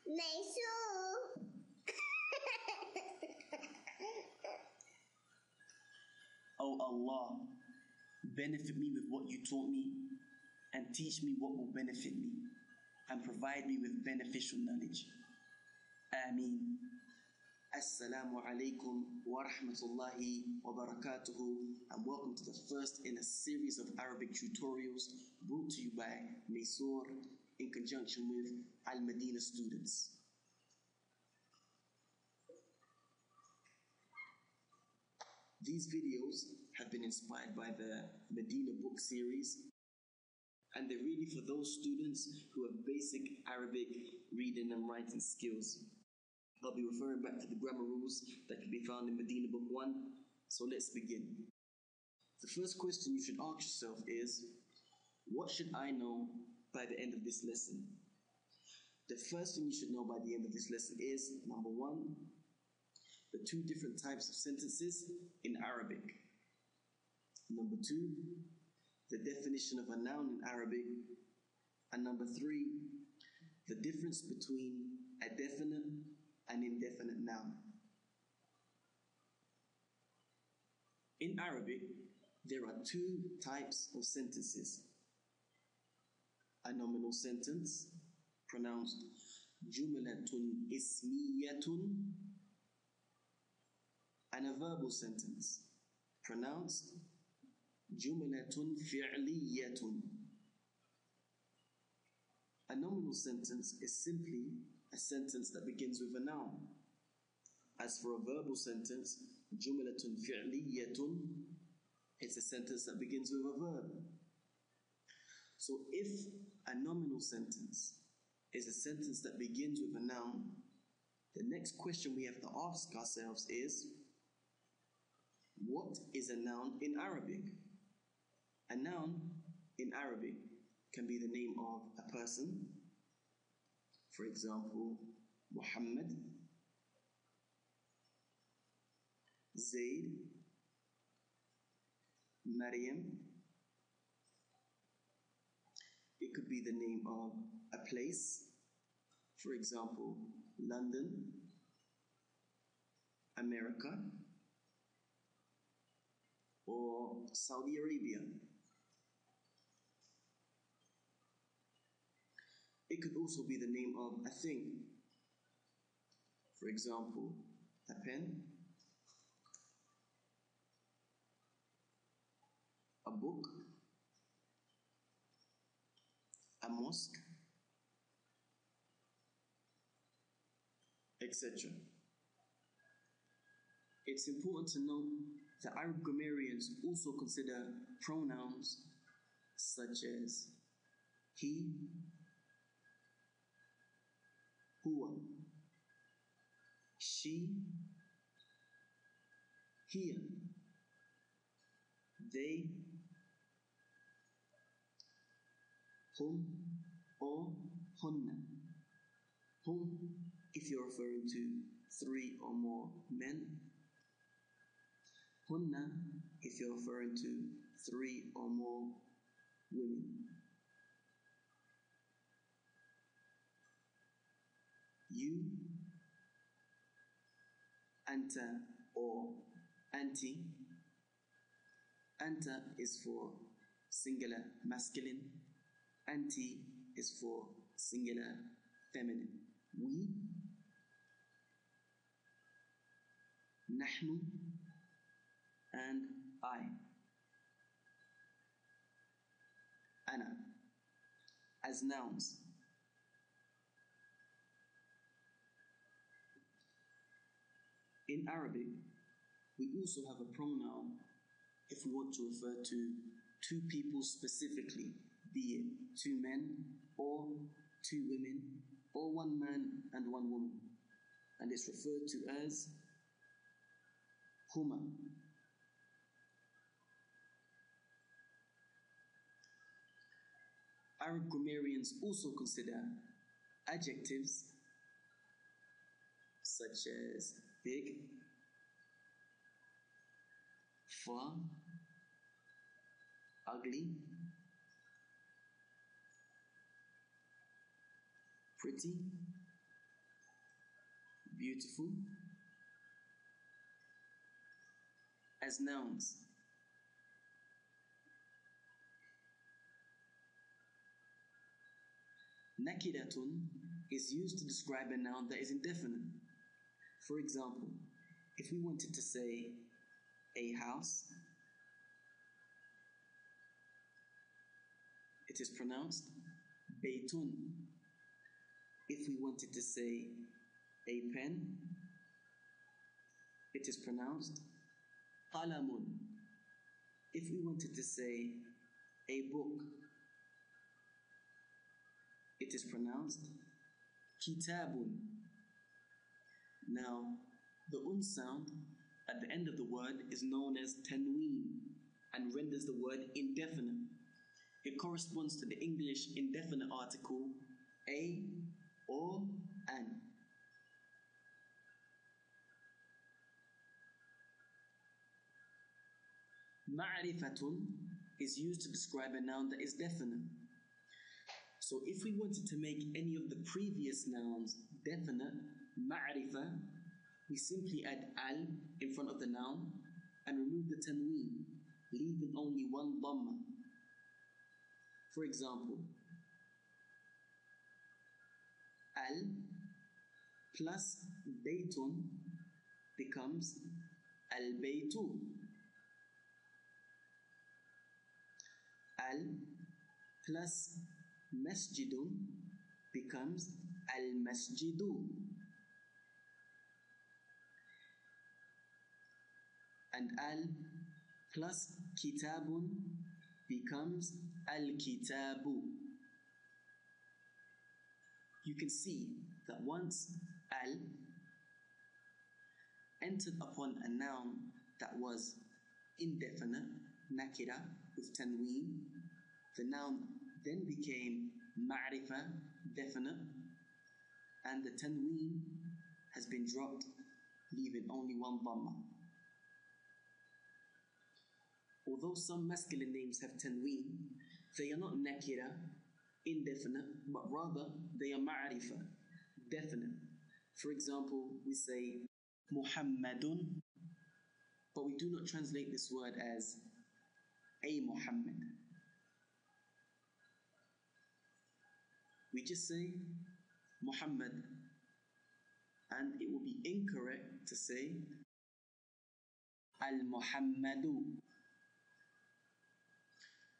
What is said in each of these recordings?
Maysoor. O Allah, benefit me with what you taught me and teach me what will benefit me and provide me with beneficial knowledge. Ameen. Assalamu alaikum wa rahmatullahi wa barakatuhu, and welcome to the first in a series of Arabic tutorials brought to you by Maysoor in conjunction with Madinah Students. These videos have been inspired by the Madinah book series, and they're really for those students who have basic Arabic reading and writing skills. I'll be referring back to the grammar rules that can be found in Madinah book 1, so let's begin. The first question you should ask yourself is, what should I know by the end of this lesson? The first thing you should know by the end of this lesson is, number 1, the 2 different types of sentences in Arabic. Number 2, the definition of a noun in Arabic. And number 3, the difference between a definite and indefinite noun. In Arabic, there are 2 types of sentences. A nominal sentence, pronounced jumlatun ismiyatun, and a verbal sentence, pronounced jumlatun fi'liyatun. A nominal sentence is simply a sentence that begins with a noun. As for a verbal sentence, jumlatun fi'liyatun, it's a sentence that begins with a verb. So if a nominal sentence is a sentence that begins with a noun, the next question we have to ask ourselves is, what is a noun in Arabic? A noun in Arabic can be the name of a person. For example, Muhammad, Zaid, Maryam. It could be the name of a place. For example, London, America, or Saudi Arabia. It could also be the name of a thing. For example, a pen, a book, a mosque, etc. It's important to note that Arab grammarians also consider pronouns such as he, huwa, she, hiya, they, hum, or hunna. Hum if you're referring to 3 or more men. Hunna if you're referring to 3 or more women. You, anta or anti. Anta is for singular masculine. Anti is for singular feminine. We, nahnu, and I, ana, as nouns. In Arabic, we also have a pronoun if we want to refer to 2 people specifically, be it 2 men or 2 women, or 1 man and 1 woman, and it's referred to as huma. Arab grammarians also consider adjectives such as big, far, ugly, pretty, beautiful, as nouns. Nakiratun is used to describe a noun that is indefinite. For example, if we wanted to say a house, it is pronounced Baytun. If we wanted to say a pen, it is pronounced Qalamun. If we wanted to say a book, it is pronounced Kitabun. Now, the un sound at the end of the word is known as tanween and renders the word indefinite. It corresponds to the English indefinite article a or an. Ma'rifatun is used to describe a noun that is definite. So if we wanted to make any of the previous nouns definite, ma'rifa, we simply add al in front of the noun and remove the tanween, leaving only one dhamma. For example, al plus baytun becomes al-baytu. Al plus masjidun becomes al-masjidu. And al plus kitabun becomes al-kitabu. You can see that once al entered upon a noun that was indefinite, nakira, with tanween, the noun then became ma'rifa, definite, and the tanween has been dropped, leaving only one dhamma. Although some masculine names have tanween, they are not nakira, indefinite, but rather they are ma'rifa, definite. For example, we say Muhammadun, but we do not translate this word as a Muhammad. We just say Muhammad, and it will be incorrect to say Al-Muhammadu.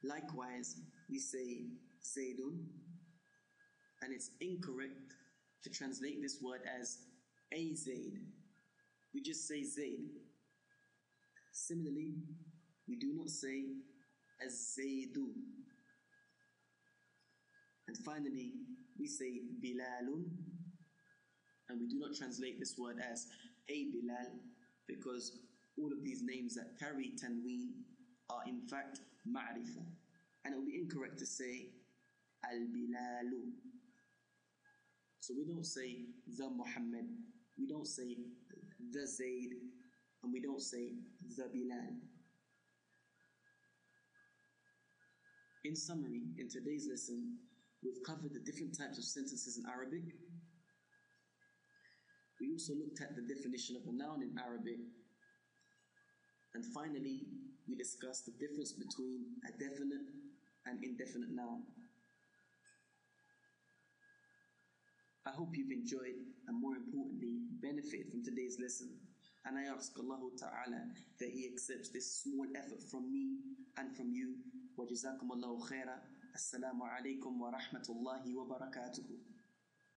Likewise, we say Zaydun, and it's incorrect to translate this word as a Zayd. We just say Zayd. Similarly, we do not say Az-Zaydu. And finally, we say Bilalun, and we do not translate this word as a Bilal, because all of these names that carry tanween are in fact ma'rifa. And it will be incorrect to say Al-Bilalu. So we don't say the Muhammad, we don't say the Zayd, and we don't say the Bilal. In summary, in today's lesson, we've covered the different types of sentences in Arabic. We also looked at the definition of a noun in Arabic. And finally, we discussed the difference between a definite and indefinite noun. I hope you've enjoyed and, more importantly, benefited from today's lesson. And I ask Allah Ta'ala that He accepts this small effort from me and from you. وَجَزَاكُمُ اللَّهُ خَيْرًا. Assalamu alaikum wa rahmatullahi wa barakatuhu.